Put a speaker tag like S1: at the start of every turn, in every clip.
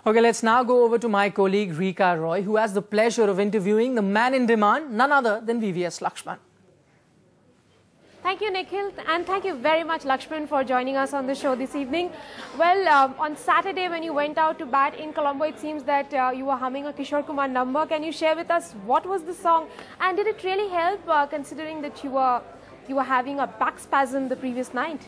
S1: Okay, let's now go over to my colleague Rika Roy, who has the pleasure of interviewing the man in demand, none other than VVS Lakshman.
S2: Thank you, Nikhil, and thank you very much, Lakshman, for joining us on the show this evening. Well, on Saturday when you went out to bat in Colombo, it seems that you were humming a Kishore Kumar number. Can you share with us what was the song, and did it really help, considering that you were having a back spasm the previous night?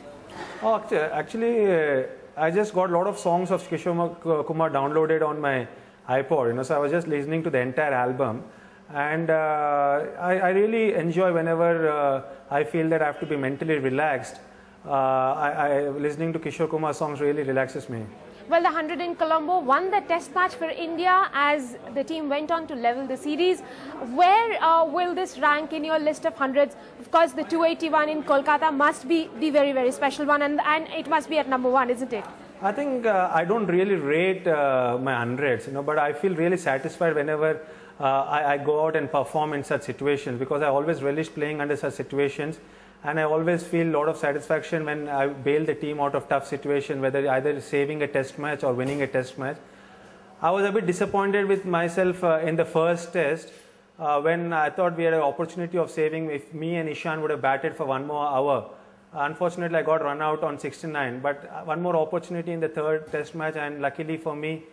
S3: Oh, actually, I just got a lot of songs of Kishore Kumar downloaded on my iPod, so I was just listening to the entire album. And I really enjoy whenever I feel that I have to be mentally relaxed. Listening to Kishore Kumar songs really relaxes me.
S2: Well, the 100 in Colombo won the test match for India as the team went on to level the series. Where will this rank in your list of hundreds? Of course, the 281 in Kolkata must be the very, very special one, and it must be at #1, isn't it?
S3: I think I don't really rate my hundreds, but I feel really satisfied whenever I go out and perform in such situations, because I always relish playing under such situations. And I always feel a lot of satisfaction when I bail the team out of tough situation, whether either saving a test match or winning a test match. I was a bit disappointed with myself in the first test when I thought we had an opportunity of saving if me and Ishan would have batted for one more hour. Unfortunately, I got run out on 69, but one more opportunity in the third test match, and luckily for me,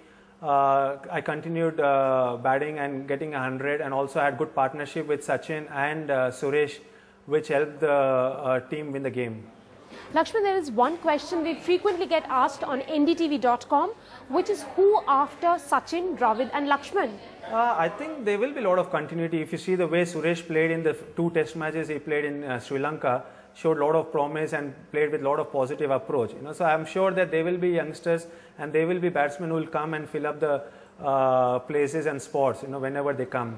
S3: I continued batting and getting 100, and also had good partnership with Sachin and Suresh, which helped the team win the game.
S2: Lakshman, there is one question we frequently get asked on ndtv.com, which is who after Sachin, Dravid and Lakshman?
S3: I think there will be a lot of continuity. If you see the way Suresh played in the two test matches he played in Sri Lanka, showed a lot of promise and played with a lot of positive approach. So I'm sure that there will be youngsters and there will be batsmen who will come and fill up the places and spots, whenever they come.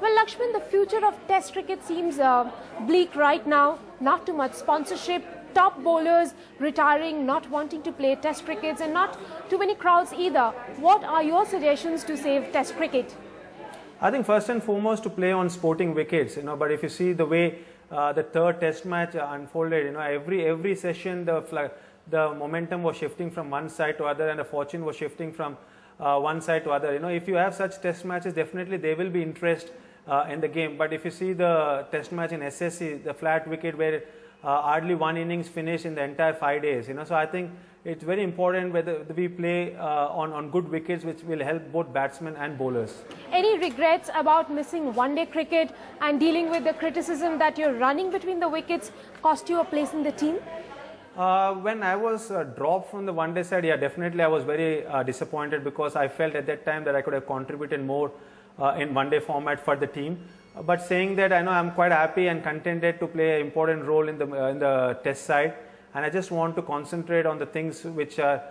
S2: Well, Lakshman, the future of Test cricket seems bleak right now. Not too much sponsorship, top bowlers retiring, not wanting to play Test crickets, and not too many crowds either. What are your suggestions to save Test cricket?
S3: I think first and foremost to play on sporting wickets, but if you see the way the third Test match unfolded, every session the momentum was shifting from one side to other, and the fortune was shifting from one side to other. If you have such Test matches, definitely there will be interest in the game. But if you see the Test match in SSC, the flat wicket where hardly one innings finished in the entire 5 days, so I think it's very important whether we play on good wickets, which will help both batsmen and bowlers.
S2: Any regrets about missing one-day cricket and dealing with the criticism that you're running between the wickets cost you a place in the team?
S3: When I was dropped from the one-day side, yeah, definitely I was very disappointed, because I felt at that time that I could have contributed more in one-day format for the team. But saying that, I know I'm quite happy and contented to play an important role in the test side, and I just want to concentrate on the things which are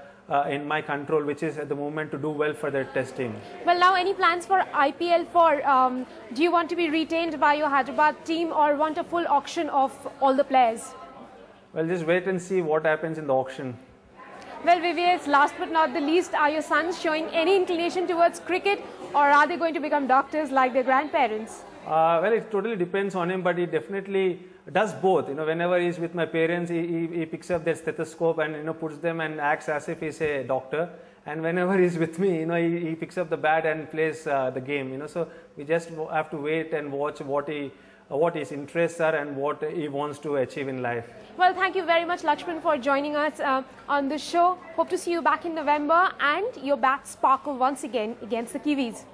S3: in my control, which is at the moment to do well for the test team.
S2: Well, now any plans for IPL? Do you want to be retained by your Hyderabad team, or want a full auction of all the players?
S3: Well, just wait and see what happens in the auction.
S2: Well, VVS, last but not the least, are your sons showing any inclination towards cricket, or are they going to become doctors like their grandparents?
S3: Well, it totally depends on him, but he definitely does both. Whenever he's with my parents, he picks up their stethoscope and puts them and acts as if he's a doctor. And whenever he's with me, he picks up the bat and plays the game. So we just have to wait and watch what his interests are and what he wants to achieve in life.
S2: Well, thank you very much, Lakshman, for joining us on the show. Hope to see you back in November and your bat sparkle once again against the Kiwis.